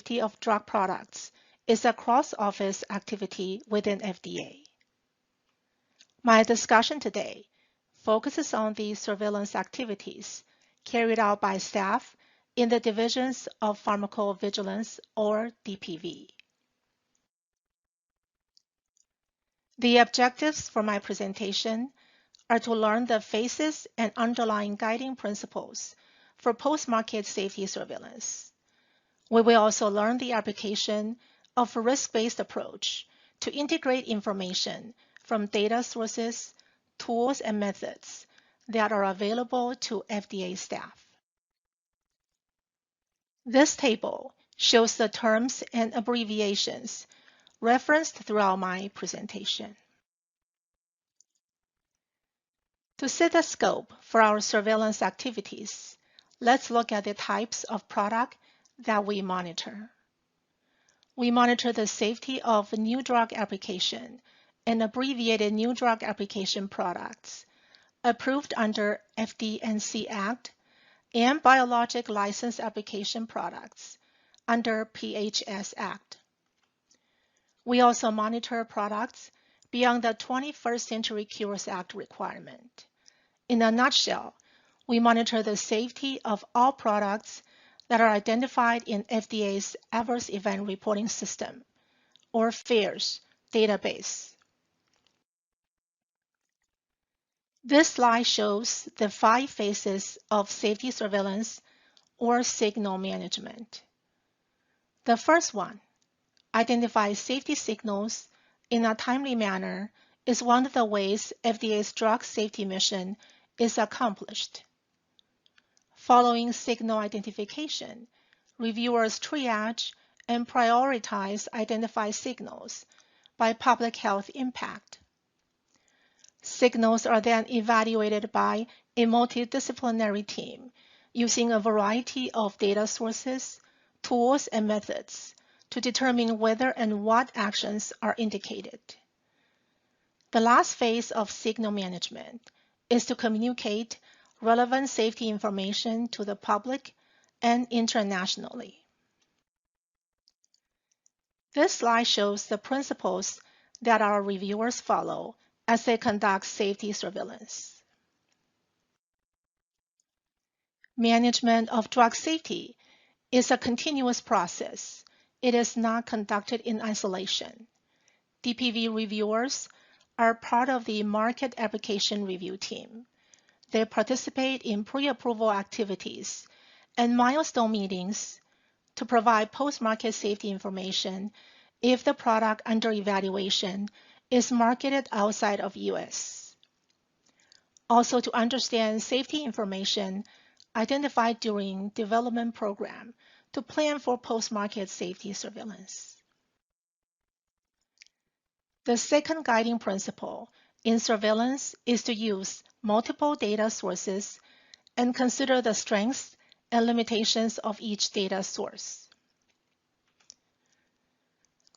safety of drug products is a cross-office activity within FDA. My discussion today focuses on the surveillance activities carried out by staff in the divisions of pharmacovigilance, or DPV. The objectives for my presentation are to learn the phases and underlying guiding principles for post-market safety surveillance. We will also learn the application of a risk-based approach to integrate information from data sources, tools, and methods that are available to FDA staff. This table shows the terms and abbreviations referenced throughout my presentation. To set the scope for our surveillance activities, let's look at the types of product that we monitor. We monitor the safety of new drug application and abbreviated new drug application products approved under FD&C Act and biologic license application products under PHS Act. We also monitor products beyond the 21st Century Cures Act requirement. In a nutshell, we monitor the safety of all products that are identified in FDA's Adverse Event Reporting System, or FAERS, database. This slide shows the 5 phases of safety surveillance or signal management. The first one, identify safety signals in a timely manner, is one of the ways FDA's drug safety mission is accomplished. Following signal identification, reviewers triage and prioritize identified signals by public health impact. Signals are then evaluated by a multidisciplinary team using a variety of data sources, tools, and methods to determine whether and what actions are indicated. The last phase of signal management is to communicate relevant safety information to the public and internationally. This slide shows the principles that our reviewers follow as they conduct safety surveillance. Management of drug safety is a continuous process. It is not conducted in isolation. DPV reviewers are part of the Market Application Review team. They participate in pre-approval activities and milestone meetings to provide post-market safety information if the product under evaluation is marketed outside of US. Also, to understand safety information identified during development program to plan for post-market safety surveillance. The second guiding principle in surveillance is to use multiple data sources and consider the strengths and limitations of each data source.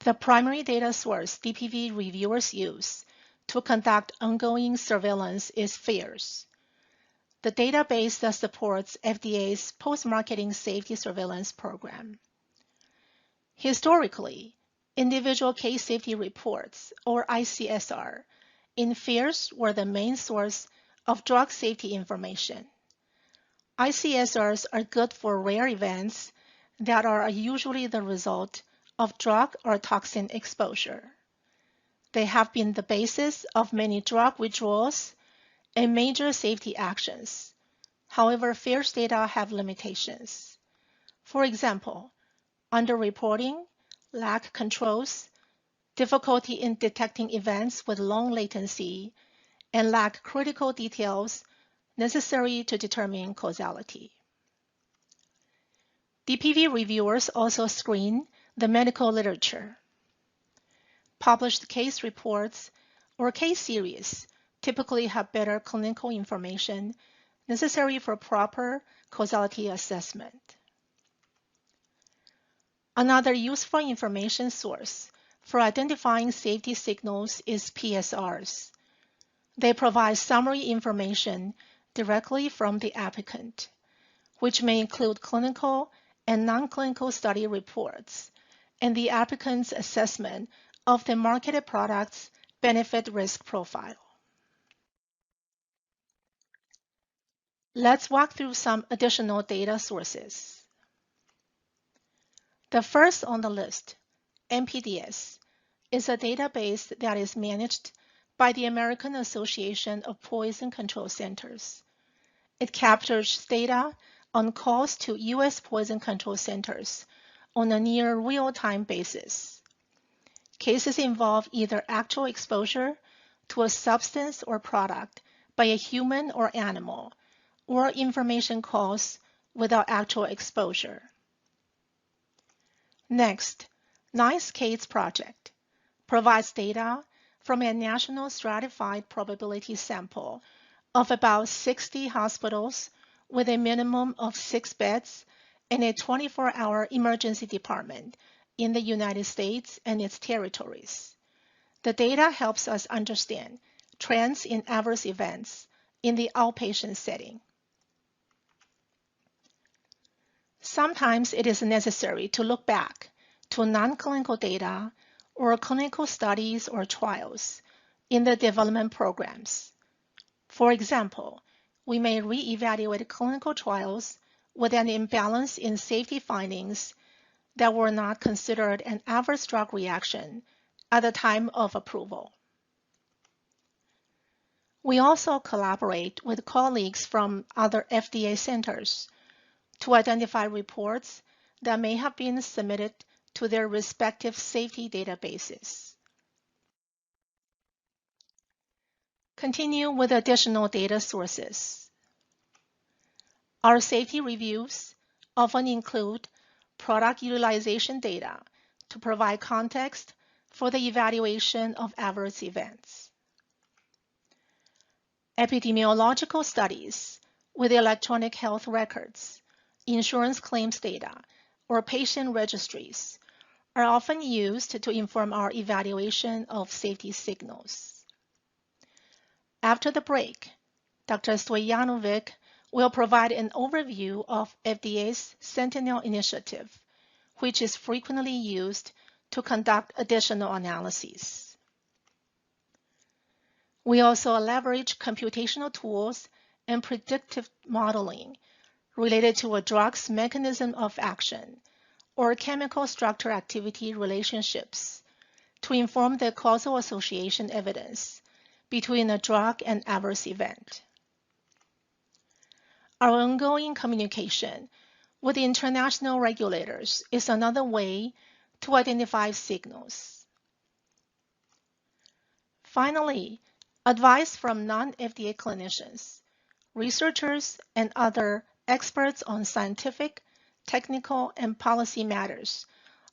The primary data source DPV reviewers use to conduct ongoing surveillance is FAERS, the database that supports FDA's post-marketing safety surveillance program. Historically, individual case safety reports, or ICSR, in FAERS were the main source of drug safety information. ICSRs are good for rare events that are usually the result of drug or toxin exposure. They have been the basis of many drug withdrawals and major safety actions. However, FAERS data have limitations. For example, underreporting, lack controls, difficulty in detecting events with long latency, and lack critical details necessary to determine causality. DPV reviewers also screen the medical literature. Published case reports or case series typically have better clinical information necessary for proper causality assessment. Another useful information source for identifying safety signals is PSRs. They provide summary information directly from the applicant, which may include clinical and non-clinical study reports, and the applicant's assessment of the marketed product's benefit-risk profile. Let's walk through some additional data sources. The first on the list, MPDS, is a database that is managed by the American Association of Poison Control Centers. It captures data on calls to U.S. poison control centers on a near real-time basis. Cases involve either actual exposure to a substance or product by a human or animal, or information calls without actual exposure. Next, NICE-CADES project provides data from a national stratified probability sample of about 60 hospitals with a minimum of 6 beds and a 24-hour emergency department in the United States and its territories. The data helps us understand trends in adverse events in the outpatient setting. Sometimes it is necessary to look back to non-clinical data or clinical studies or trials in the development programs. For example, we may re-evaluate clinical trials with an imbalance in safety findings that were not considered an adverse drug reaction at the time of approval. We also collaborate with colleagues from other FDA centers to identify reports that may have been submitted to their respective safety databases. Continue with additional data sources. Our safety reviews often include product utilization data to provide context for the evaluation of adverse events. Epidemiological studies with electronic health records, insurance claims data, or patient registries are often used to inform our evaluation of safety signals. After the break, Dr. Stojanovic will provide an overview of FDA's Sentinel initiative, which is frequently used to conduct additional analyses. We also leverage computational tools and predictive modeling related to a drug's mechanism of action or chemical structure activity relationships to inform the causal association evidence between a drug and adverse event. Our ongoing communication with international regulators is another way to identify signals. Finally, advice from non-FDA clinicians, researchers, and other experts on scientific, technical, and policy matters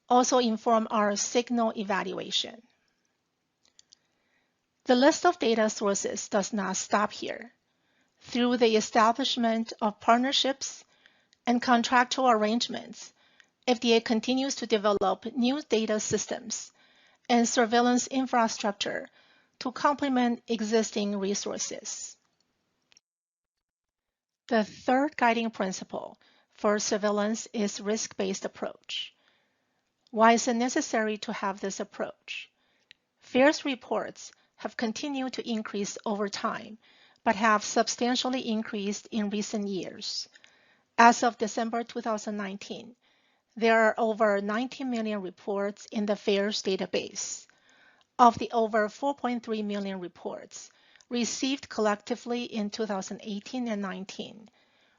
also inform our signal evaluation. The list of data sources does not stop here. Through the establishment of partnerships and contractual arrangements, FDA continues to develop new data systems and surveillance infrastructure to complement existing resources. The third guiding principle for surveillance is risk-based approach. Why is it necessary to have this approach? FAERS reports have continued to increase over time, but have substantially increased in recent years. As of December 2019, there are over 19 million reports in the FAERS database. Of the over 4.3 million reports received collectively in 2018 and 19,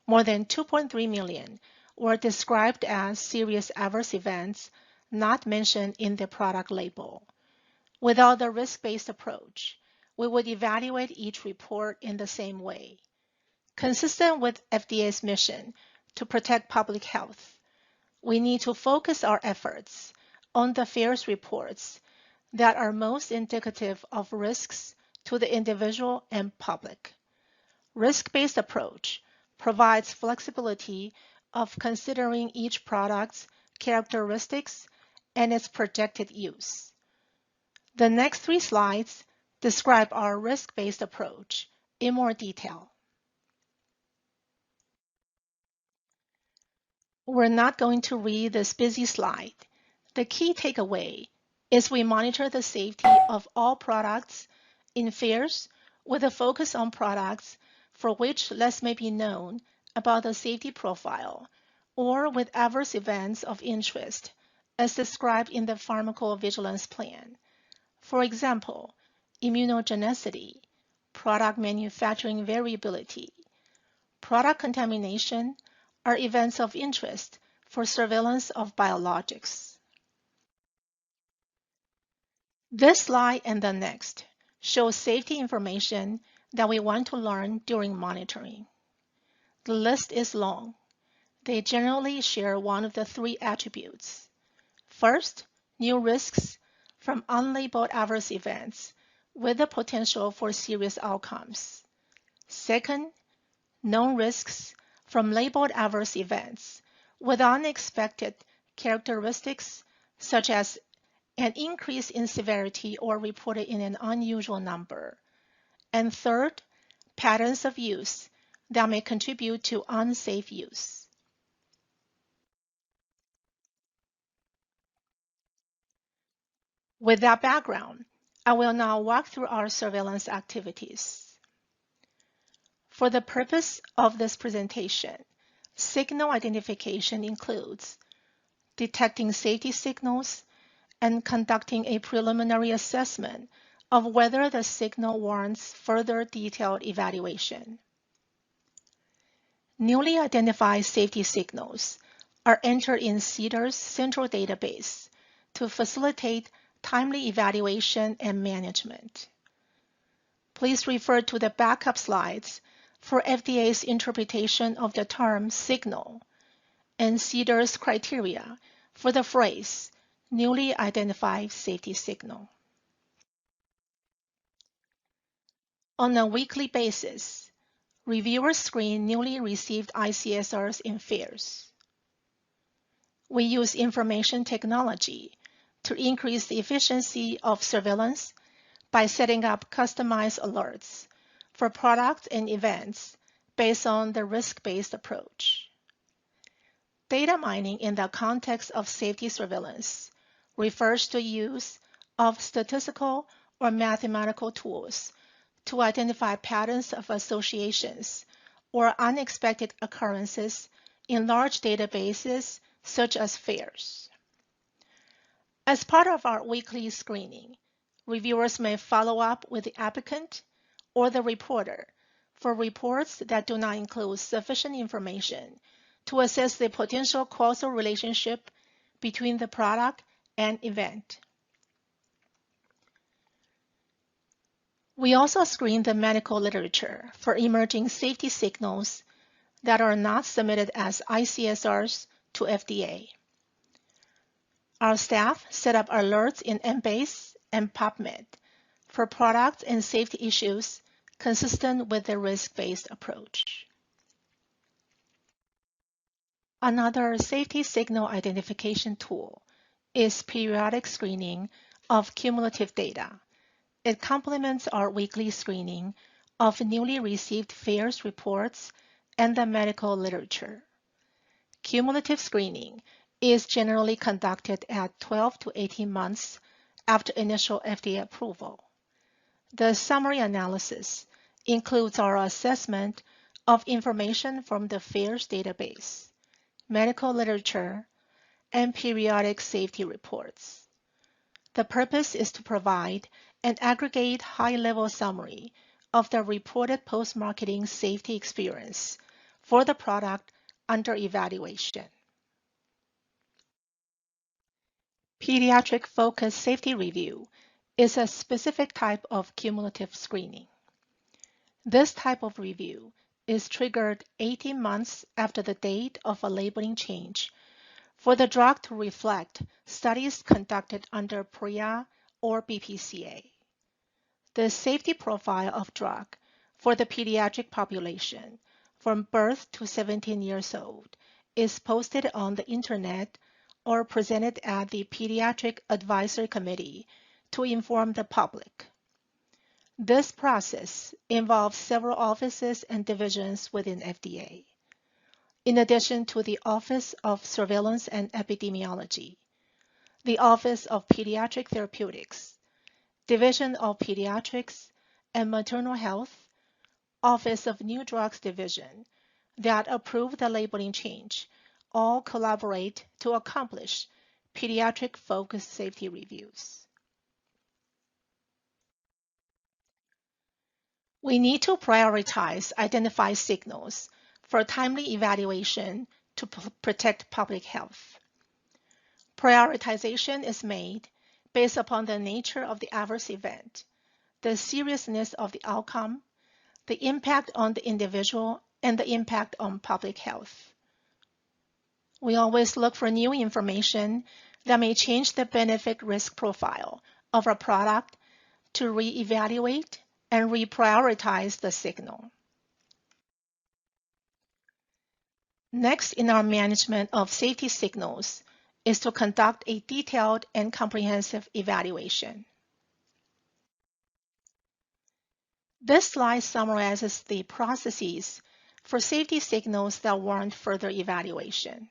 more than 2.3 million were described as serious adverse events not mentioned in the product label. Without the risk-based approach, we would evaluate each report in the same way. Consistent with FDA's mission to protect public health, we need to focus our efforts on the FAERS reports that are most indicative of risks to the individual and public. Risk-based approach provides flexibility of considering each product's characteristics and its projected use. The next 3 slides describe our risk-based approach in more detail. We're not going to read this busy slide. The key takeaway is we monitor the safety of all products in fairs with a focus on products for which less may be known about the safety profile or with adverse events of interest as described in the pharmacovigilance plan. For example, immunogenicity, product manufacturing variability, product contamination are events of interest for surveillance of biologics. This slide and the next show safety information that we want to learn during monitoring. The list is long. They generally share one of the three attributes. First, new risks from unlabeled adverse events with the potential for serious outcomes. Second, known risks from labeled adverse events with unexpected characteristics such as an increase in severity or reported in an unusual number. And third, patterns of use that may contribute to unsafe use. With that background, I will now walk through our surveillance activities. For the purpose of this presentation, signal identification includes detecting safety signals and conducting a preliminary assessment of whether the signal warrants further detailed evaluation. Newly identified safety signals are entered in CDER's central database to facilitate timely evaluation and management. Please refer to the backup slides for FDA's interpretation of the term signal and CDER's criteria for the phrase newly identified safety signal. On a weekly basis, reviewers screen newly received ICSRs in fairs. We use information technology to increase the efficiency of surveillance by setting up customized alerts for products and events based on the risk-based approach. Data mining in the context of safety surveillance refers to use of statistical or mathematical tools to identify patterns of associations or unexpected occurrences in large databases such as fairs. As part of our weekly screening, reviewers may follow up with the applicant or the reporter for reports that do not include sufficient information to assess the potential causal relationship between the product and event. We also screen the medical literature for emerging safety signals that are not submitted as ICSRs to FDA. Our staff set up alerts in Embase and PubMed for products and safety issues consistent with the risk-based approach. Another safety signal identification tool is periodic screening of cumulative data. It complements our weekly screening of newly received FAERS reports and the medical literature. Cumulative screening is generally conducted at 12 to 18 months after initial FDA approval. The summary analysis includes our assessment of information from the FAERS database, medical literature, and periodic safety reports. The purpose is to provide an aggregate high-level summary of the reported post-marketing safety experience for the product under evaluation. Pediatric focused safety review is a specific type of cumulative screening. This type of review is triggered 18 months after the date of a labeling change for the drug to reflect studies conducted under PRIA or BPCA. The safety profile of drug for the pediatric population from birth to 17 years old is posted on the internet or presented at the Pediatric Advisory Committee to inform the public. This process involves several offices and divisions within FDA. in addition to the Office of Surveillance and Epidemiology, the Office of Pediatric Therapeutics, Division of Pediatrics and Maternal Health, Office of New Drugs Division, that approve the labeling change, all collaborate to accomplish pediatric-focused safety reviews. We need to prioritize identified signals for timely evaluation to protect public health. Prioritization is made based upon the nature of the adverse event, the seriousness of the outcome, the impact on the individual, and the impact on public health. We always look for new information that may change the benefit-risk profile of a product to re-evaluate and reprioritize the signal. Next in our management of safety signals is to conduct a detailed and comprehensive evaluation. This slide summarizes the processes for safety signals that warrant further evaluation.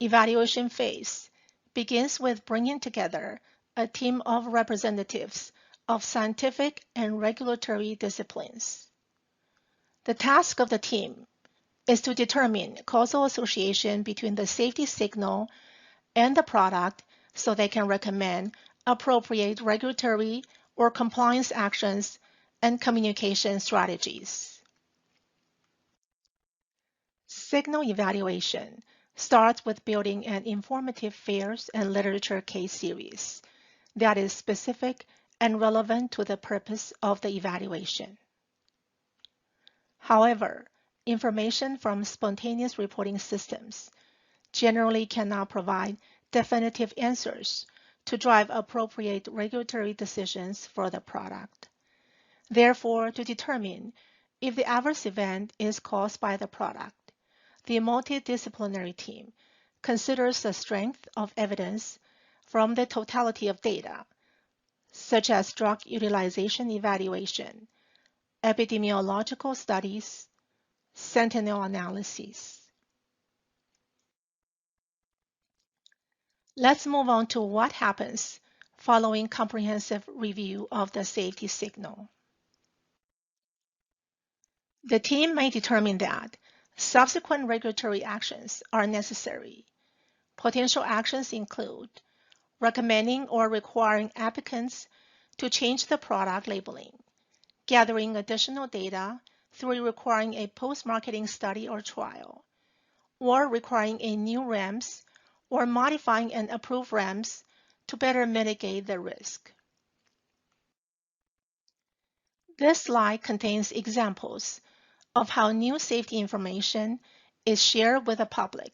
Evaluation phase begins with bringing together a team of representatives of scientific and regulatory disciplines. The task of the team is to determine causal association between the safety signal and the product so they can recommend appropriate regulatory or compliance actions and communication strategies. Signal evaluation starts with building an informative FAIRS and literature case series that is specific and relevant to the purpose of the evaluation. However, information from spontaneous reporting systems generally cannot provide definitive answers to drive appropriate regulatory decisions for the product. Therefore, to determine if the adverse event is caused by the product, the multidisciplinary team considers the strength of evidence from the totality of data, such as drug utilization evaluation, epidemiological studies, sentinel analyses. Let's move on to what happens following comprehensive review of the safety signal. The team may determine that subsequent regulatory actions are necessary. Potential actions include recommending or requiring applicants to change the product labeling, gathering additional data through requiring a post-marketing study or trial, or requiring a new REMS or modifying an approved REMS to better mitigate the risk. This slide contains examples of how new safety information is shared with the public.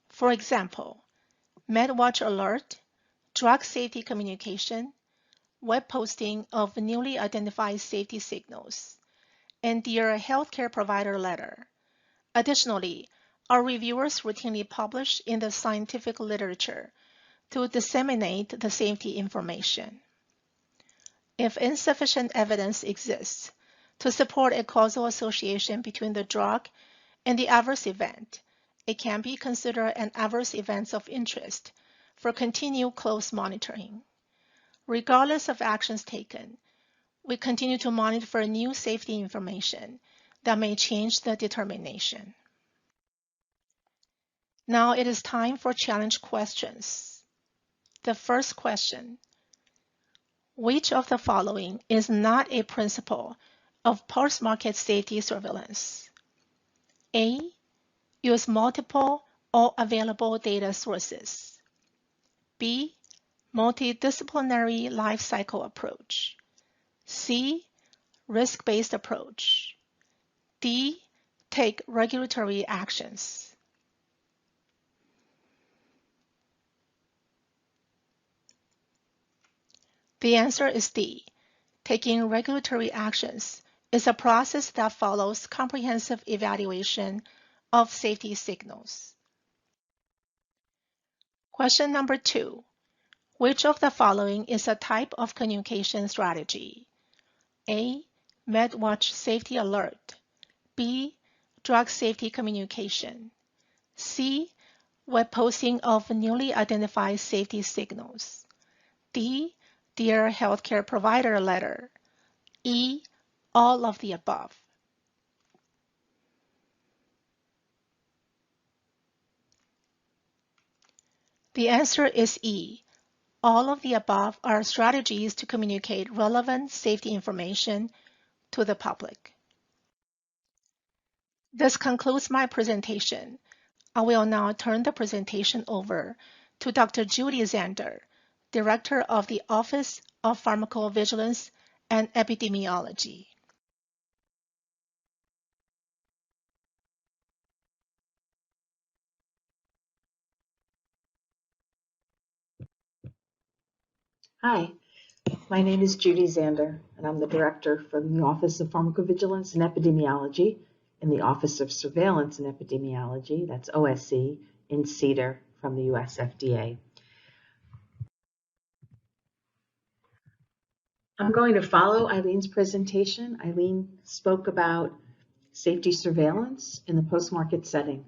For example, MedWatch alert, drug safety communication, web posting of newly identified safety signals, and Dear Healthcare Provider letter. Additionally, our reviewers routinely publish in the scientific literature to disseminate the safety information. If insufficient evidence exists to support a causal association between the drug and the adverse event, it can be considered an adverse event of interest for continued close monitoring. Regardless of actions taken, we continue to monitor for new safety information that may change the determination. Now it is time for challenge questions. The first question: which of the following is not a principle of post-market safety surveillance? A. Use multiple or available data sources. B. Multidisciplinary life cycle approach. C. Risk-based approach. D. Take regulatory actions. The answer is D. Taking regulatory actions is a process that follows comprehensive evaluation of safety signals. Question number 2. Which of the following is a type of communication strategy? A. MedWatch safety alert. B. drug safety communication. C, web posting of newly identified safety signals. D, Dear Healthcare Provider letter. E, all of the above. The answer is E. All of the above are strategies to communicate relevant safety information to the public. This concludes my presentation. I will now turn the presentation over to Dr. Judith Zander, Director of the Office of Pharmacovigilance and Epidemiology. Hi, my name is Judy Zander, and I'm the Director from the Office of Pharmacovigilance and Epidemiology in the Office of Surveillance and Epidemiology, that's OSE, in CDER from the US FDA. I'm going to follow Eileen's presentation. Eileen spoke about safety surveillance in the post-market setting.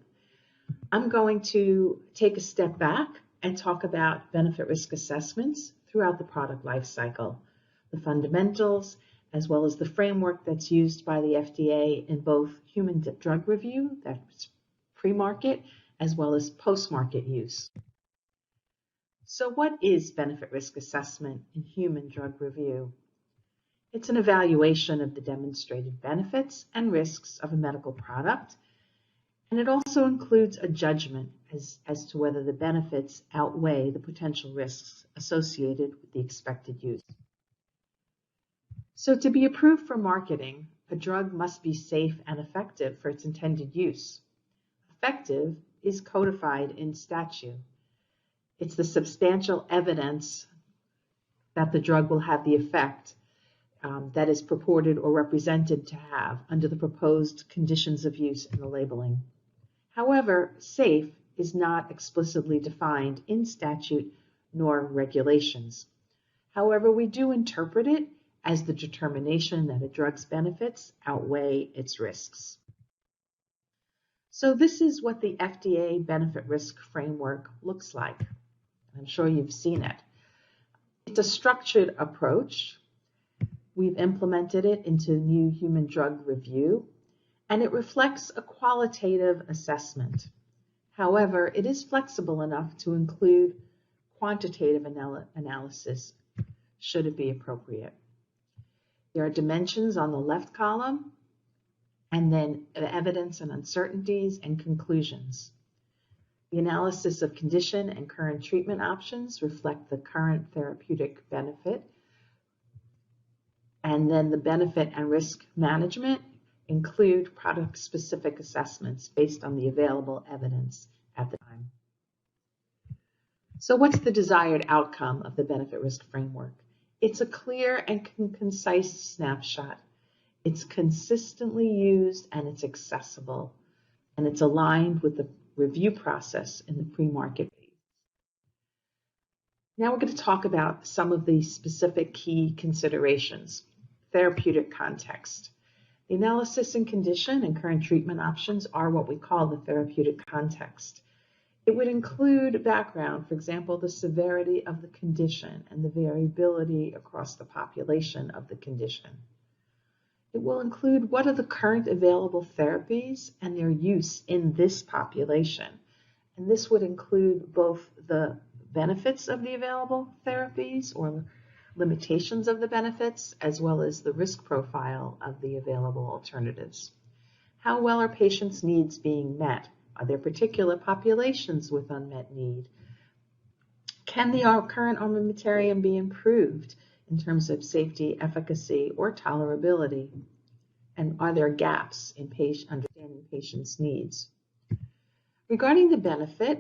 I'm going to take a step back and talk about benefit risk assessments throughout the product life cycle, the fundamentals, as well as the framework that's used by the FDA in both human drug review, that's pre-market, as well as post-market use. So what is benefit risk assessment in human drug review? It's an evaluation of the demonstrated benefits and risks of a medical product, and it also includes a judgment as to whether the benefits outweigh the potential risks associated with the expected use. So to be approved for marketing, a drug must be safe and effective for its intended use. Effective is codified in statute. It's the substantial evidence that the drug will have the effect that is purported or represented to have under the proposed conditions of use in the labeling. However, safe is not explicitly defined in statute nor regulations. However, we do interpret it as the determination that a drug's benefits outweigh its risks. So this is what the FDA benefit risk framework looks like. I'm sure you've seen it. It's a structured approach. We've implemented it into new human drug review, and it reflects a qualitative assessment. However, it is flexible enough to include quantitative analysis should it be appropriate. There are dimensions on the left column, and then the evidence and uncertainties and conclusions. The analysis of condition and current treatment options reflect the current therapeutic benefit, and then the benefit and risk management include product-specific assessments based on the available evidence at the time. So what's the desired outcome of the benefit risk framework? It's a clear and concise snapshot. It's consistently used and it's accessible, and it's aligned with the review process in the pre-market phase. Now we're going to talk about some of the specific key considerations. Therapeutic context. The analysis and condition and current treatment options are what we call the therapeutic context. It would include background, for example, the severity of the condition and the variability across the population of the condition. It will include what are the current available therapies and their use in this population. And this would include both the benefits of the available therapies or limitations of the benefits, as well as the risk profile of the available alternatives. How well are patients' needs being met? Are there particular populations with unmet need? Can the current armamentarium be improved in terms of safety, efficacy, or tolerability? And are there gaps in understanding patients' needs? Regarding the benefit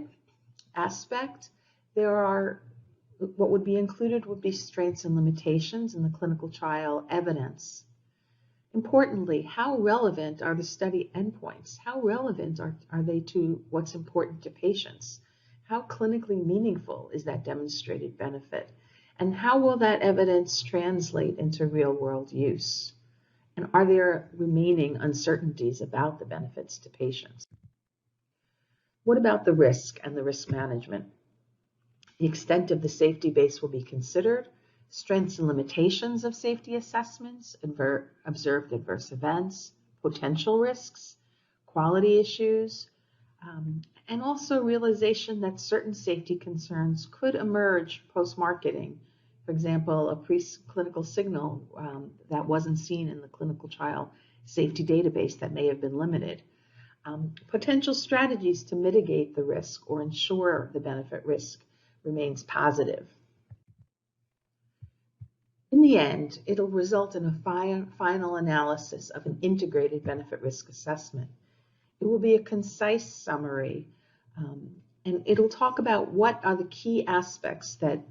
aspect, what would be included would be strengths and limitations in the clinical trial evidence. Importantly, how relevant are the study endpoints? How relevant are they to what's important to patients? How clinically meaningful is that demonstrated benefit? And how will that evidence translate into real-world use? And are there remaining uncertainties about the benefits to patients? What about the risk and the risk management? The extent of the safety base will be considered, strengths and limitations of safety assessments, observed adverse events, potential risks, quality issues, and also realization that certain safety concerns could emerge post-marketing. For example, a preclinical signal that wasn't seen in the clinical trial safety database that may have been limited. Potential strategies to mitigate the risk or ensure the benefit risk remains positive. In the end, it'll result in a final analysis of an integrated benefit risk assessment. It will be a concise summary, and it'll talk about what are the key aspects that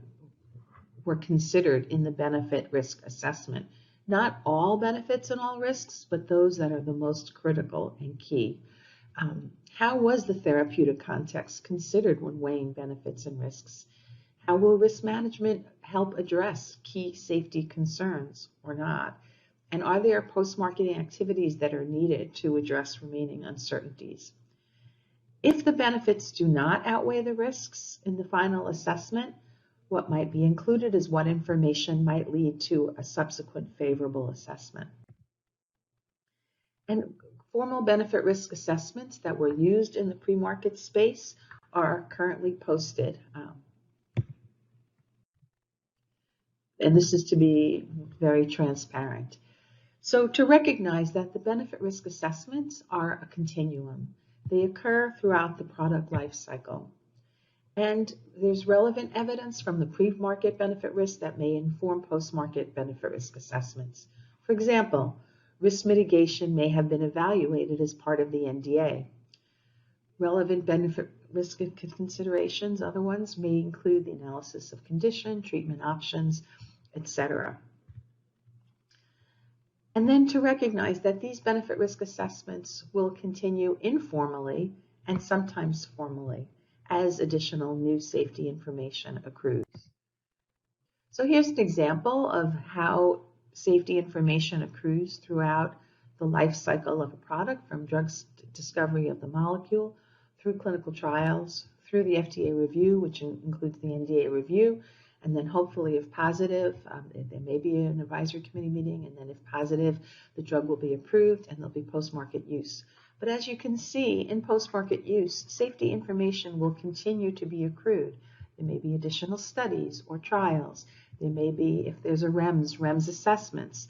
were considered in the benefit risk assessment. Not all benefits and all risks, but those that are the most critical and key. How was the therapeutic context considered when weighing benefits and risks? How will risk management help address key safety concerns or not? And are there post-marketing activities that are needed to address remaining uncertainties? If the benefits do not outweigh the risks in the final assessment, what might be included is what information might lead to a subsequent favorable assessment. And formal benefit risk assessments that were used in the pre-market space are currently posted. And this is to be very transparent. So to recognize that the benefit risk assessments are a continuum. They occur throughout the product life cycle. And there's relevant evidence from the pre-market benefit risk that may inform post-market benefit risk assessments. For example, risk mitigation may have been evaluated as part of the NDA. Relevant benefit risk considerations, other ones, may include the analysis of condition, treatment options, etc. And then to recognize that these benefit risk assessments will continue informally and sometimes formally as additional new safety information accrues. So here's an example of how safety information accrues throughout the life cycle of a product, from drug discovery of the molecule, through clinical trials, through the FDA review, which includes the NDA review, and then hopefully if positive, there may be an advisory committee meeting, and then if positive, the drug will be approved and there'll be post-market use. But as you can see, in post-market use, safety information will continue to be accrued. There may be additional studies or trials. There may be, if there's a REMS assessments.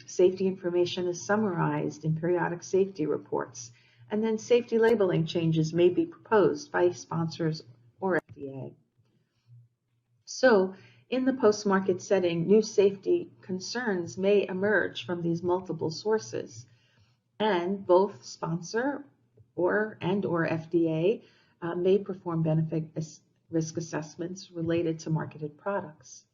Safety information is summarized in periodic safety reports. And then safety labeling changes may be proposed by sponsors or FDA. So in the post-market setting, new safety concerns may emerge from these multiple sources. And both sponsor or FDA may perform benefit risk assessments related to marketed products.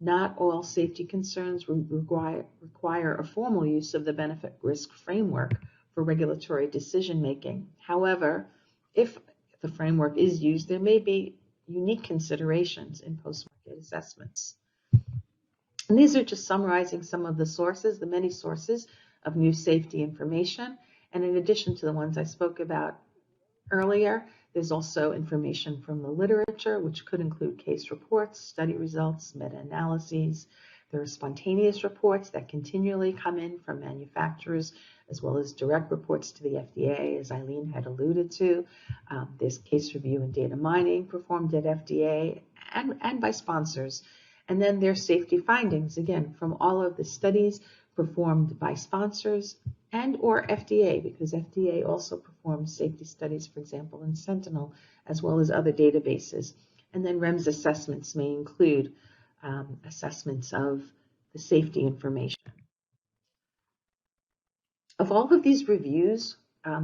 Not all safety concerns require a formal use of the benefit risk framework for regulatory decision making. However, if the framework is used, there may be unique considerations in post-market assessments. And these are just summarizing some of the sources, the many sources of new safety information. And in addition to the ones I spoke about earlier, there's also information from the literature, which could include case reports, study results, meta-analyses. There are spontaneous reports that continually come in from manufacturers, as well as direct reports to the FDA, as Eileen had alluded to. There's case review and data mining performed at FDA and by sponsors. And then there's safety findings, again, from all of the studies performed by sponsors and or FDA, because FDA also performs safety studies, for example, in Sentinel, as well as other databases. And then REMS assessments may include assessments of the safety information. Of all of these reviews,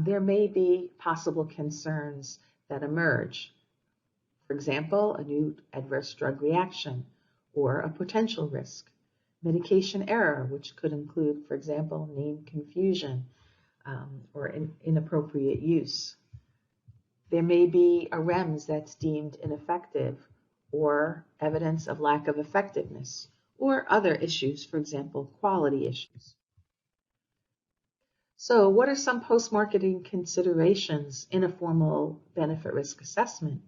there may be possible concerns that emerge. For example, a new adverse drug reaction or a potential risk. Medication error, which could include, for example, name confusion or inappropriate use. There may be a REMS that's deemed ineffective or evidence of lack of effectiveness or other issues, for example, quality issues. So what are some post-marketing considerations in a formal benefit risk assessment?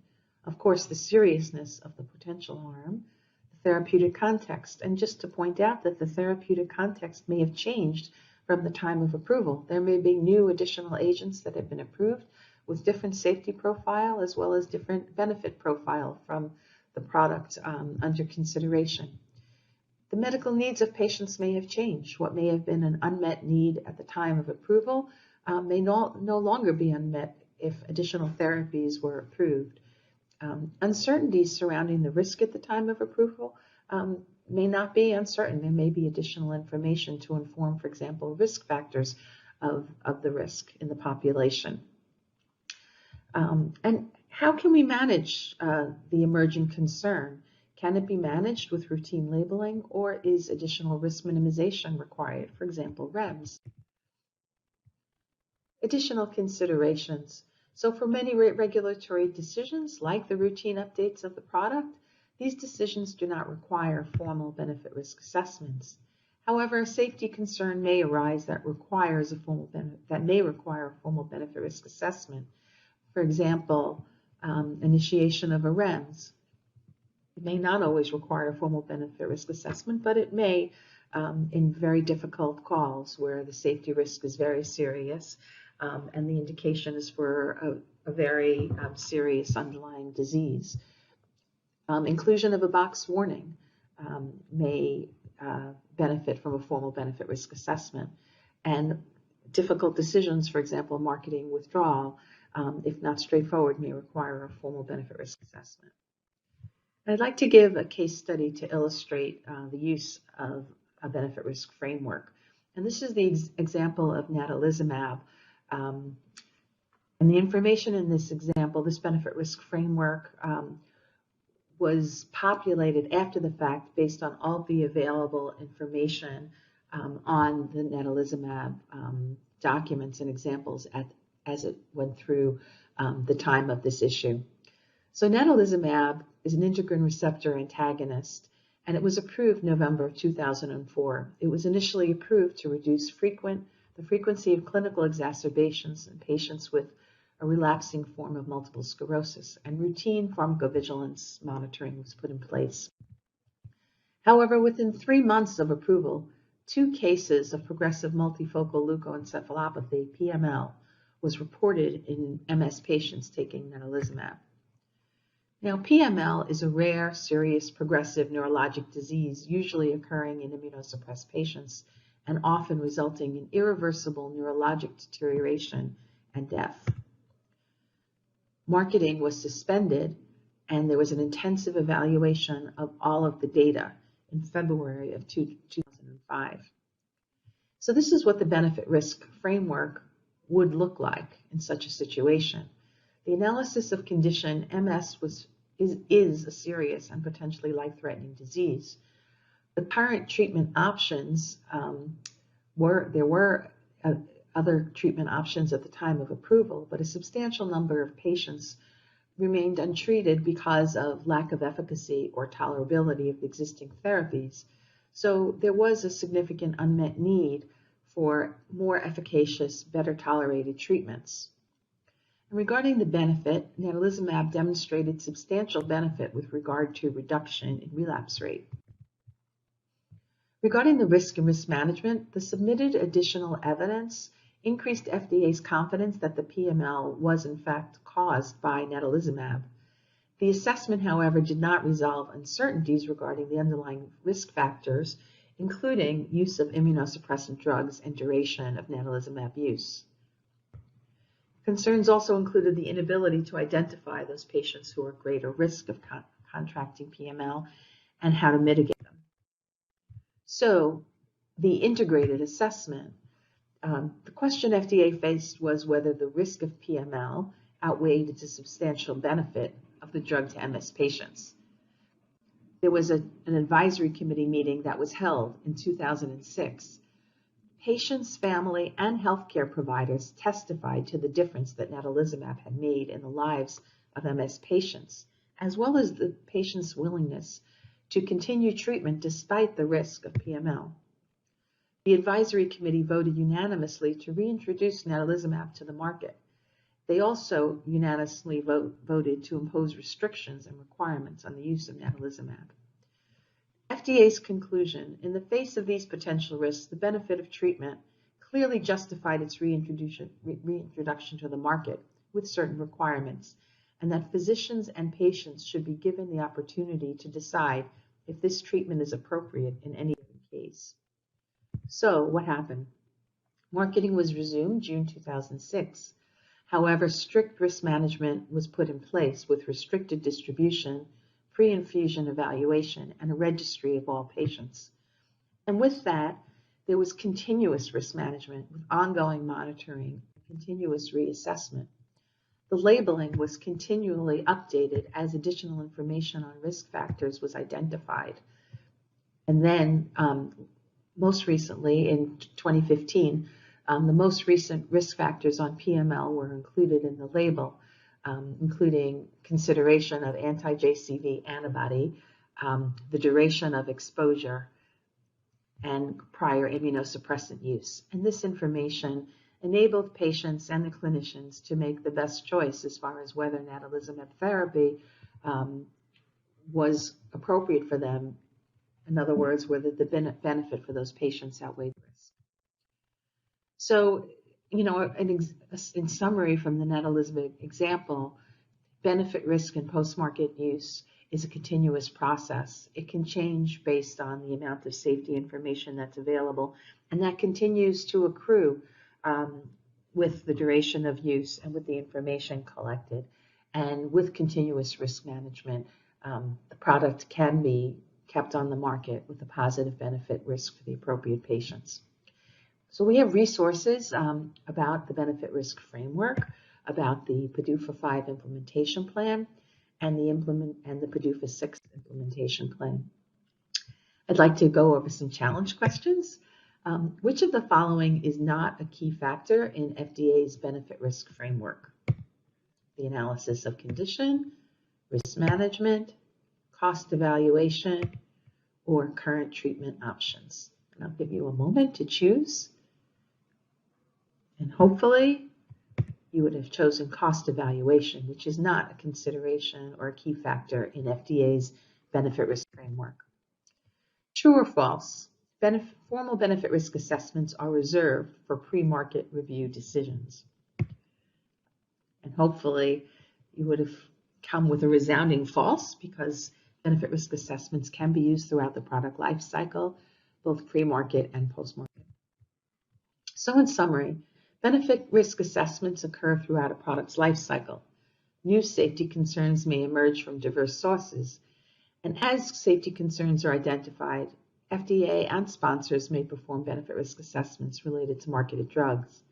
Of course, the seriousness of the potential harm, the therapeutic context, and just to point out that the therapeutic context may have changed from the time of approval. There may be new additional agents that have been approved with different safety profile as well as different benefit profile from the product under consideration. The medical needs of patients may have changed. What may have been an unmet need at the time of approval may no longer be unmet if additional therapies were approved. Uncertainties surrounding the risk at the time of approval may not be uncertain. There may be additional information to inform, for example, risk factors of the risk in the population. And how can we manage the emerging concern? Can it be managed with routine labeling, or is additional risk minimization required, for example, REMS? Additional considerations. So for many regulatory decisions, like the routine updates of the product, these decisions do not require formal benefit risk assessments. However, a safety concern may arise that may require a formal benefit risk assessment. For example, initiation of a REMS. It may not always require a formal benefit risk assessment, but it may in very difficult calls where the safety risk is very serious and the indication is for a very serious underlying disease. Inclusion of a box warning may benefit from a formal benefit risk assessment. And difficult decisions, for example, marketing withdrawal, if not straightforward, may require a formal benefit risk assessment. I'd like to give a case study to illustrate the use of a benefit risk framework. And this is the example of Natalizumab. And the information in this example, this benefit risk framework, was populated after the fact based on all the available information on the Natalizumab documents and examples as it went through the time of this issue. So Natalizumab is an integrin receptor antagonist, and it was approved November 2004. It was initially approved to reduce the frequency of clinical exacerbations in patients with a relapsing form of multiple sclerosis, and routine pharmacovigilance monitoring was put in place. However, within 3 months of approval, 2 cases of progressive multifocal leukoencephalopathy, PML, was reported in MS patients taking Natalizumab. Now, PML is a rare, serious, progressive neurologic disease usually occurring in immunosuppressed patients and often resulting in irreversible neurologic deterioration and death. Marketing was suspended, and there was an intensive evaluation of all of the data in February of 2005. So this is what the benefit risk framework would look like in such a situation. The analysis of condition MS is a serious and potentially life-threatening disease. The current treatment options there were other treatment options at the time of approval, but a substantial number of patients remained untreated because of lack of efficacy or tolerability of the existing therapies. So there was a significant unmet need for more efficacious, better tolerated treatments. And regarding the benefit, Natalizumab demonstrated substantial benefit with regard to reduction in relapse rate. Regarding the risk and risk management, the submitted additional evidence increased FDA's confidence that the PML was in fact caused by Natalizumab. The assessment, however, did not resolve uncertainties regarding the underlying risk factors, including use of immunosuppressant drugs and duration of Natalizumab use. Concerns also included the inability to identify those patients who are at greater risk of contracting PML and how to mitigate them. So the integrated assessment, the question FDA faced was whether the risk of PML outweighed the substantial benefit of the drug to MS patients. There was an advisory committee meeting that was held in 2006. Patients, family, and healthcare providers testified to the difference that Natalizumab had made in the lives of MS patients, as well as the patient's willingness to continue treatment despite the risk of PML. The advisory committee voted unanimously to reintroduce natalizumab to the market. They also unanimously voted to impose restrictions and requirements on the use of natalizumab. FDA's conclusion: in the face of these potential risks, the benefit of treatment clearly justified its reintroduction to the market with certain requirements, and that physicians and patients should be given the opportunity to decide if this treatment is appropriate in any given case. So what happened? Marketing was resumed June 2006. However, strict risk management was put in place with restricted distribution, pre-infusion evaluation, and a registry of all patients. And with that, there was continuous risk management with ongoing monitoring, continuous reassessment. The labeling was continually updated as additional information on risk factors was identified. And then, most recently, in 2015, the most recent risk factors on PML were included in the label, including consideration of anti-JCV antibody, the duration of exposure, and prior immunosuppressant use. And this information enabled patients and the clinicians to make the best choice as far as whether natalizumab therapy was appropriate for them. In other words, whether the benefit for those patients outweighed the risk. So, in summary from the natalizumab example, benefit risk and post-market use is a continuous process. It can change based on the amount of safety information that's available, and that continues to accrue with the duration of use and with the information collected. And with continuous risk management, the product can be kept on the market with a positive benefit risk for the appropriate patients. So we have resources about the benefit risk framework, about the PDUFA 5 implementation plan, and the PDUFA 6 implementation plan. I'd like to go over some challenge questions. Which of the following is not a key factor in FDA's benefit risk framework? The analysis of condition, risk management, cost evaluation, or current treatment options. And I'll give you a moment to choose. And hopefully you would have chosen cost evaluation, which is not a consideration or a key factor in FDA's benefit risk framework. True or false? Formal benefit risk assessments are reserved for pre-market review decisions. And hopefully you would have come with a resounding false, because benefit risk assessments can be used throughout the product life cycle, both pre-market and post-market. So in summary, benefit risk assessments occur throughout a product's life cycle. New safety concerns may emerge from diverse sources, and as safety concerns are identified, FDA and sponsors may perform benefit risk assessments related to marketed drugs.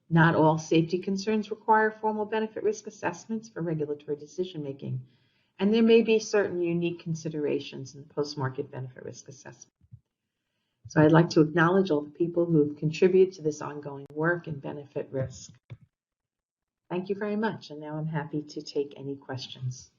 Not all safety concerns require formal benefit risk assessments for regulatory decision-making, and there may be certain unique considerations in the post-market benefit risk assessment. So I'd like to acknowledge all the people who have contributed to this ongoing work in benefit risk. Thank you very much, and now I'm happy to take any questions.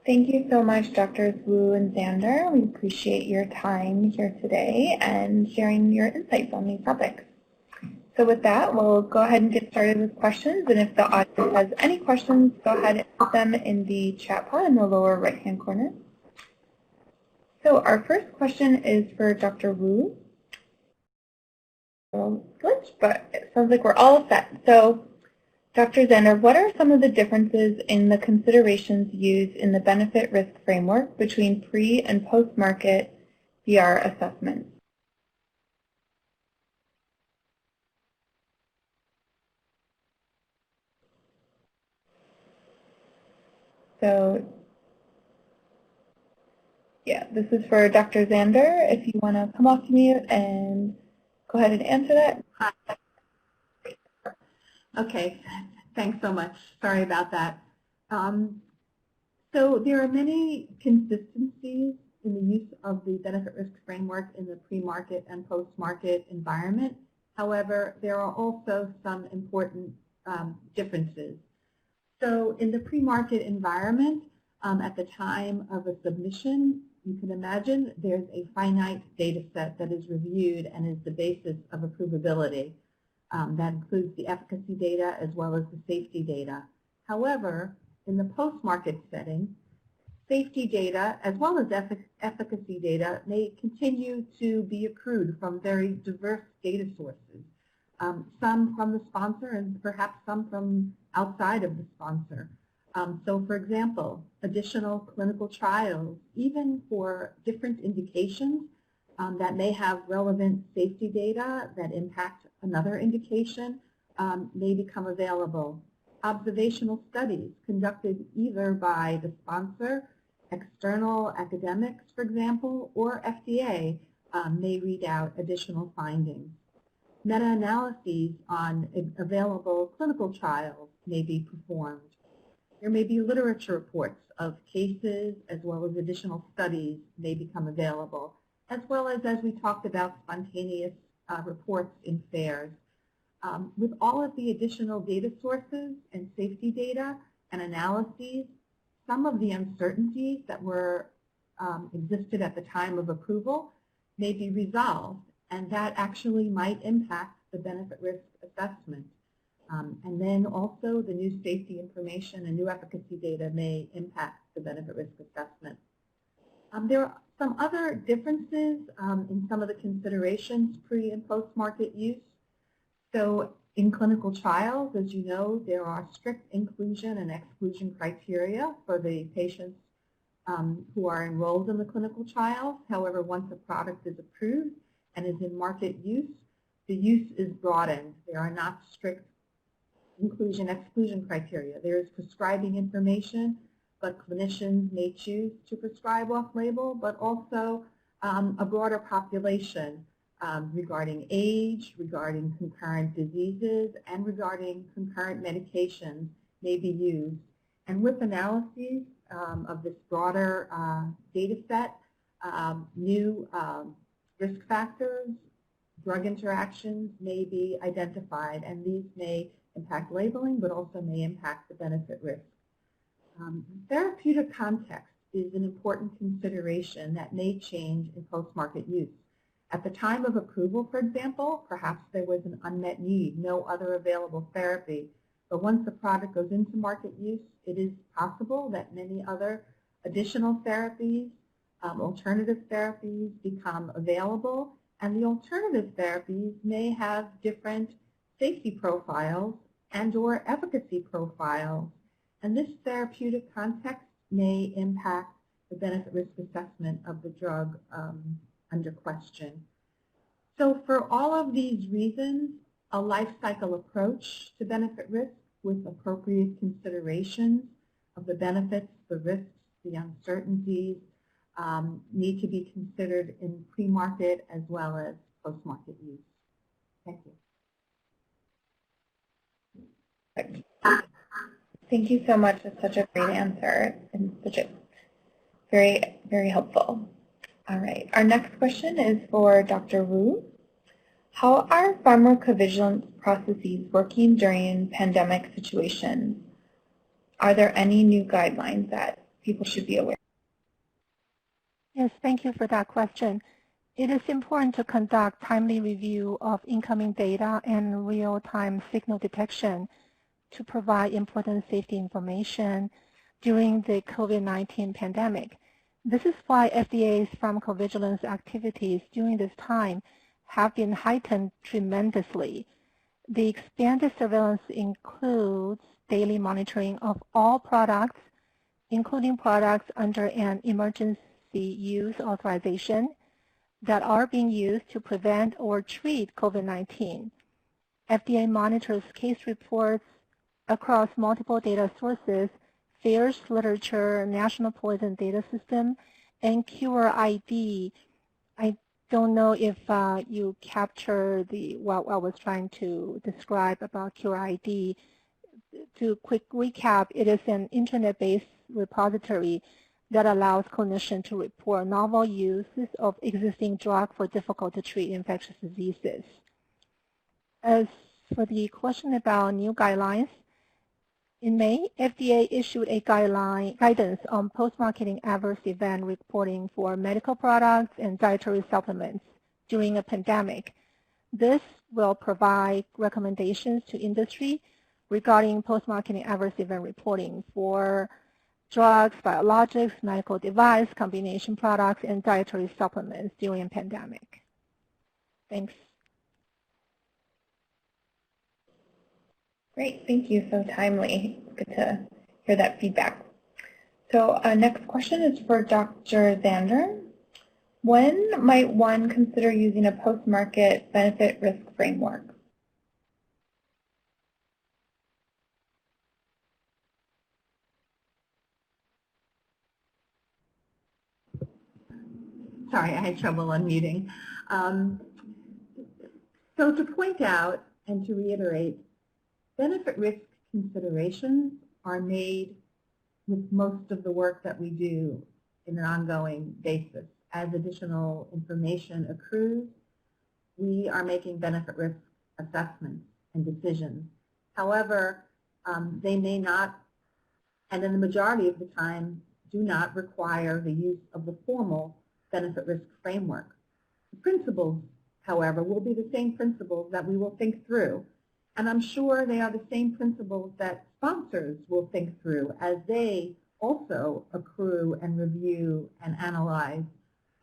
Thank you so much, Drs. Wu and Zander. We appreciate your time here today and sharing your insights on these topics. So with that, we'll go ahead and get started with questions. And if the audience has any questions, go ahead and put them in the chat pod in the lower right-hand corner. So our first question is for Dr. Wu. Glitch, but it sounds like we're all set. So Dr. Zander, what are some of the differences in the considerations used in the benefit risk framework between pre- and post-market BR assessments? So, yeah, this is for Dr. Zander. If you want to come off mute and go ahead and answer that. Okay, thanks so much. Sorry about that. So there are many consistencies in the use of the benefit-risk framework in the pre-market and post-market environment. However, there are also some important differences. So in the pre-market environment, at the time of a submission, you can imagine there's a finite data set that is reviewed and is the basis of approvability. That includes the efficacy data as well as the safety data. However, in the post-market setting, safety data as well as efficacy data may continue to be accrued from very diverse data sources, some from the sponsor and perhaps some from outside of the sponsor. So for example, additional clinical trials, even for different indications that may have relevant safety data that impact another indication may become available. Observational studies conducted either by the sponsor, external academics, for example, or FDA may read out additional findings. Meta-analyses on available clinical trials may be performed. There may be literature reports of cases as well as additional studies may become available, as well as we talked about, spontaneous reports in fairs. With all of the additional data sources and safety data and analyses, some of the uncertainties that were existed at the time of approval may be resolved, and that actually might impact the benefit-risk assessment. And then also the new safety information and new efficacy data may impact the benefit-risk assessment. There are some other differences in some of the considerations pre- and post-market use. So in clinical trials, as you know, there are strict inclusion and exclusion criteria for the patients who are enrolled in the clinical trials. However, once a product is approved and is in market use, the use is broadened. There are not strict inclusion-exclusion criteria. There is prescribing information, but clinicians may choose to prescribe off-label, but also a broader population regarding age, regarding concurrent diseases, and regarding concurrent medications may be used. And with analyses of this broader data set, new risk factors, drug interactions may be identified, and these may impact labeling, but also may impact the benefit risk. Therapeutic context is an important consideration that may change in post-market use. At the time of approval, for example, perhaps there was an unmet need, no other available therapy. But once the product goes into market use, it is possible that many other additional therapies, alternative therapies become available, and the alternative therapies may have different safety profiles and or efficacy profiles. And this therapeutic context may impact the benefit-risk assessment of the drug under question. So for all of these reasons, a life cycle approach to benefit risk with appropriate considerations of the benefits, the risks, the uncertainties need to be considered in pre-market as well as post-market use. Thank you. Thank you so much. That's such a great answer and such a very, very helpful. All right. Our next question is for Dr. Wu. How are pharmacovigilance processes working during pandemic situations? Are there any new guidelines that people should be aware of? Yes, thank you for that question. It is important to conduct timely review of incoming data and real-time signal detection to provide important safety information during the COVID-19 pandemic. This is why FDA's pharmacovigilance activities during this time have been heightened tremendously. The expanded surveillance includes daily monitoring of all products, including products under an emergency use authorization that are being used to prevent or treat COVID-19. FDA monitors case reports across multiple data sources, FAERS literature, National Poison Data System, and QRID. I don't know if you capture what I was trying to describe about QRID. to quick recap, it is an internet-based repository that allows clinicians to report novel uses of existing drugs for difficult-to-treat infectious diseases. As for the question about new guidelines, in May, FDA issued a guidance on post-marketing adverse event reporting for medical products and dietary supplements during a pandemic. This will provide recommendations to industry regarding post-marketing adverse event reporting for drugs, biologics, medical device, combination products, and dietary supplements during a pandemic. Thanks. Great, thank you, so timely. Good to hear that feedback. So next question is for Dr. Zander. When might one consider using a post-market benefit risk framework? Sorry, I had trouble unmuting. So to point out and to reiterate, benefit risk considerations are made with most of the work that we do in an ongoing basis. As additional information accrues, we are making benefit risk assessments and decisions. However, they may not, and in the majority of the time, do not require the use of the formal benefit risk framework. The principles, however, will be the same principles that we will think through. And I'm sure they are the same principles that sponsors will think through as they also accrue and review and analyze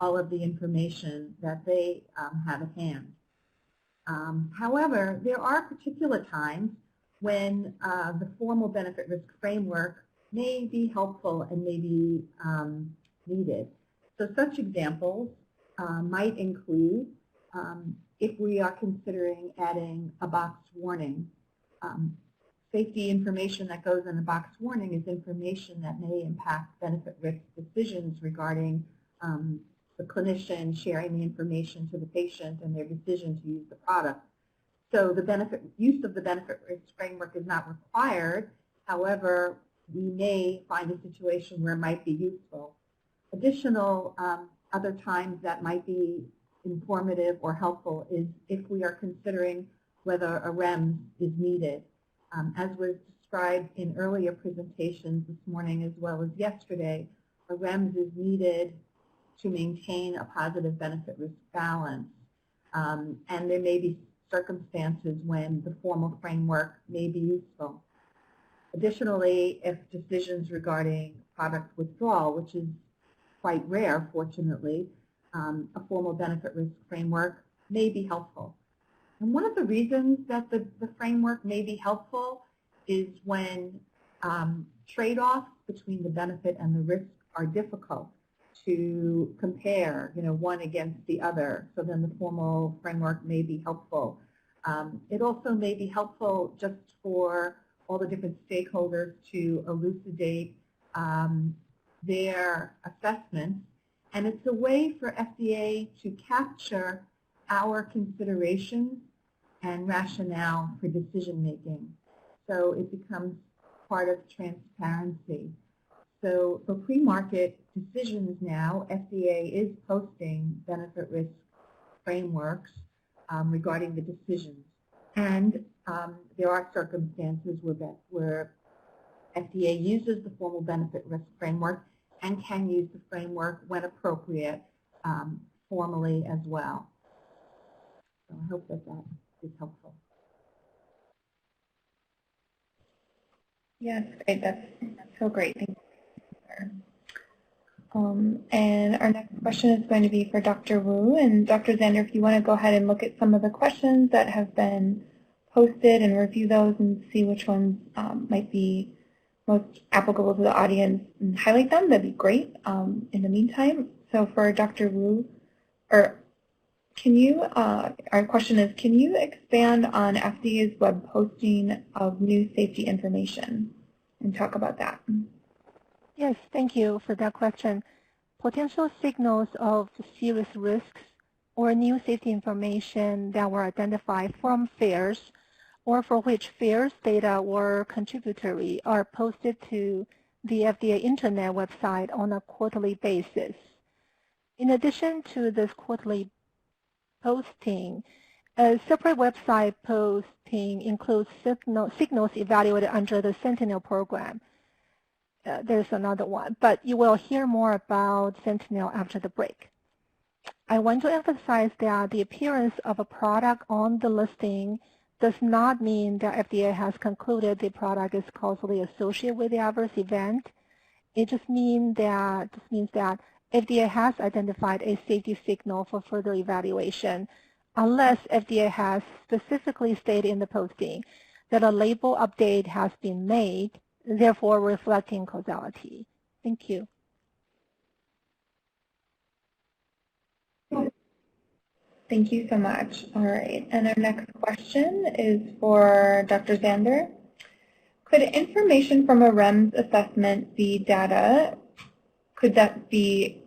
all of the information that they have at hand. However, there are particular times when the formal benefit risk framework may be helpful and may be needed. So such examples might include if we are considering adding a boxed warning. Safety information that goes in a boxed warning is information that may impact benefit risk decisions regarding the clinician sharing the information to the patient and their decision to use the product. So the use of the benefit risk framework is not required. However, we may find a situation where it might be useful. Additional other times that might be informative or helpful is if we are considering whether a REMS is needed. As was described in earlier presentations this morning as well as yesterday, a REMS is needed to maintain a positive benefit risk balance. And there may be circumstances when the formal framework may be useful. Additionally, if decisions regarding product withdrawal, which is quite rare, fortunately, a formal benefit risk framework may be helpful. And one of the reasons that the framework may be helpful is when trade-offs between the benefit and the risk are difficult to compare, one against the other. So then the formal framework may be helpful. It also may be helpful just for all the different stakeholders to elucidate their assessments. And it's a way for FDA to capture our considerations and rationale for decision making. So it becomes part of transparency. So for pre-market decisions now, FDA is posting benefit risk frameworks regarding the decisions. And there are circumstances where FDA uses the formal benefit risk framework and can use the framework when appropriate formally as well. So I hope that that is helpful. Yes, great. That's so great. Thank you. And our next question is going to be for Dr. Wu. And Dr. Zander, if you want to go ahead and look at some of the questions that have been posted and review those and see which ones might be most applicable to the audience and highlight them, that'd be great. In the meantime, so for Dr. Wu, our question is, can you expand on FDA's web posting of new safety information and talk about that? Yes, thank you for that question. Potential signals of serious risks or new safety information that were identified from FAERS or for which FAERS data were contributory are posted to the FDA Internet website on a quarterly basis. In addition to this quarterly posting, a separate website posting includes signals evaluated under the Sentinel program. There's another one, but you will hear more about Sentinel after the break. I want to emphasize that the appearance of a product on the listing does not mean that FDA has concluded the product is causally associated with the adverse event. It just means that FDA has identified a safety signal for further evaluation, unless FDA has specifically stated in the posting that a label update has been made, therefore reflecting causality. Thank you. Thank you so much. All right, and our next question is for Dr. Zander. Could information from a REMS assessment be data? Could that be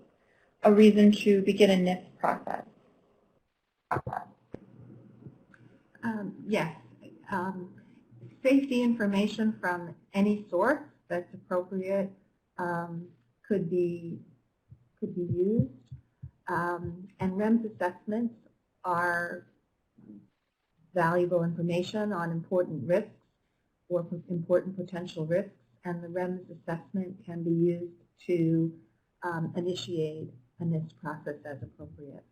a reason to begin a NIST process? Yes. Safety information from any source that's appropriate could be used. And REMS assessments are valuable information on important risks or important potential risks, and the REMS assessment can be used to initiate a NIST process as appropriate.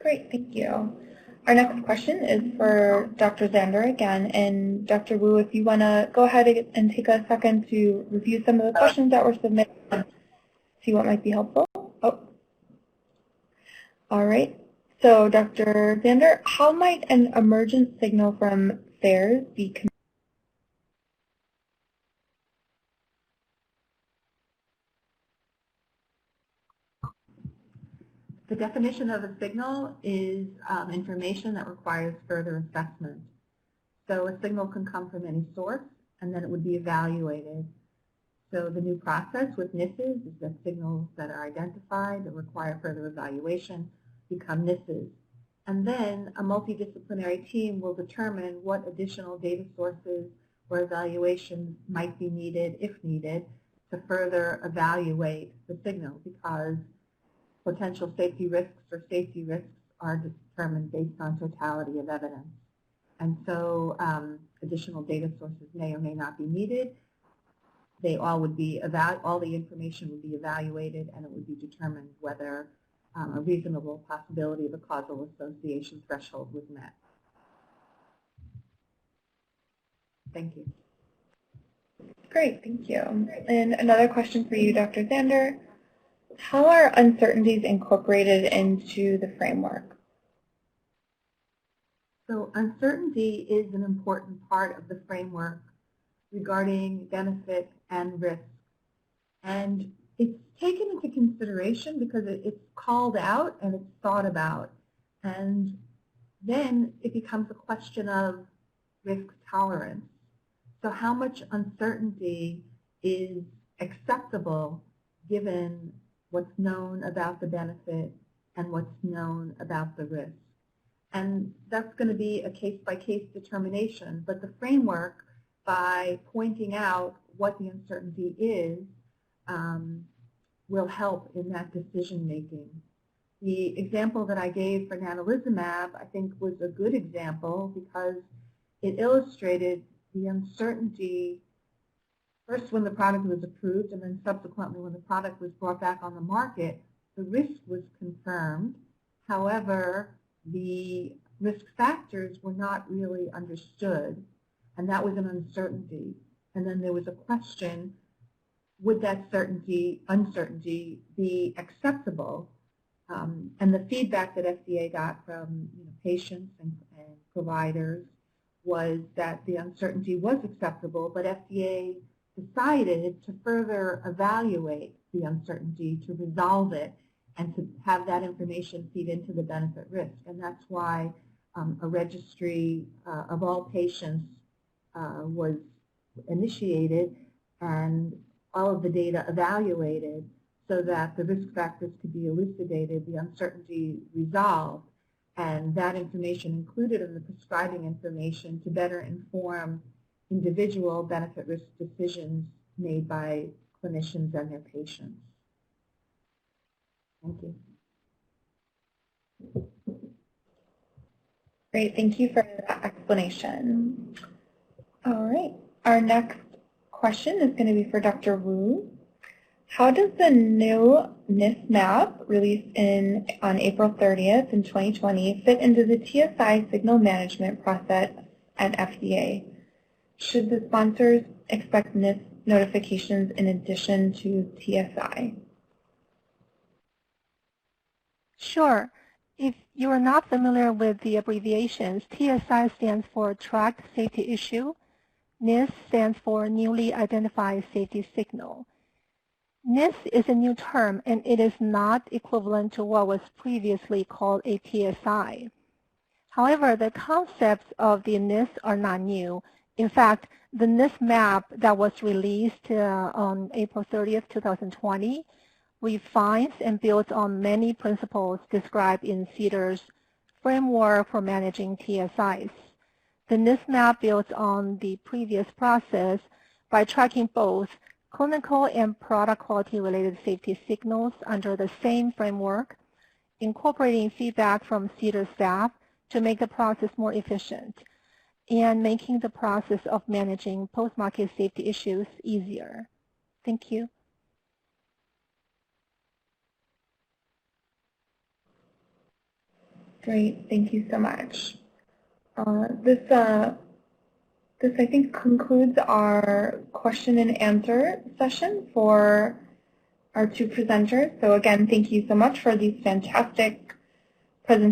Great, thank you. Our next question is for Dr. Zander again, and Dr. Wu, if you want to go ahead and take a second to review some of the questions that were submitted and see what might be helpful. Oh. All right. So, Dr. Zander, how might an emergent signal from FAERS be The definition of a signal is information that requires further assessment. So a signal can come from any source, and then it would be evaluated. So the new process with NISs is that signals that are identified that require further evaluation become NISs. And then a multidisciplinary team will determine what additional data sources or evaluations might be needed, if needed, to further evaluate the signal, because potential safety risks or safety risks are determined based on totality of evidence. And so additional data sources may or may not be needed. They all would be, all the information would be evaluated, and it would be determined whether a reasonable possibility of a causal association threshold was met. Thank you. Great, thank you. And another question for you, Dr. Zander. How are uncertainties incorporated into the framework? So uncertainty is an important part of the framework regarding benefit and risk. And it's taken into consideration because it's called out and it's thought about. And then it becomes a question of risk tolerance. So how much uncertainty is acceptable given what's known about the benefit and what's known about the risk? And that's going to be a case-by-case determination. But the framework, by pointing out what the uncertainty is, will help in that decision-making. The example that I gave for Natalizumab, I think, was a good example because it illustrated the uncertainty first when the product was approved, and then subsequently when the product was brought back on the market. The risk was confirmed. However, the risk factors were not really understood, and that was an uncertainty. And then there was a question, would that uncertainty be acceptable? And the feedback that FDA got from patients and providers was that the uncertainty was acceptable, but FDA decided to further evaluate the uncertainty, to resolve it, and to have that information feed into the benefit risk. And that's why a registry of all patients was initiated and all of the data evaluated so that the risk factors could be elucidated, the uncertainty resolved, and that information included in the prescribing information to better inform individual benefit risk decisions made by clinicians and their patients. Thank you. Great, thank you for that explanation. All right, our next question is going to be for Dr. Wu. How does the new NIS map released on April 30th in 2020 fit into the TSI signal management process at FDA? Should the sponsors expect NIS notifications in addition to TSI? Sure. If you are not familiar with the abbreviations, TSI stands for Tracked Safety Issue. NIS stands for Newly Identified Safety Signal. NIS is a new term, and it is not equivalent to what was previously called a TSI. However, the concepts of the NIS are not new. In fact, the NIS map that was released on April 30th, 2020 refines and builds on many principles described in CDER's framework for managing TSIs. The NIS map builds on the previous process by tracking both clinical and product quality-related safety signals under the same framework, incorporating feedback from CDER staff to make the process more efficient, and making the process of managing post-market safety issues easier. Thank you. Great, thank you so much. This I think concludes our question and answer session for our two presenters. So again, thank you so much for these fantastic presentations.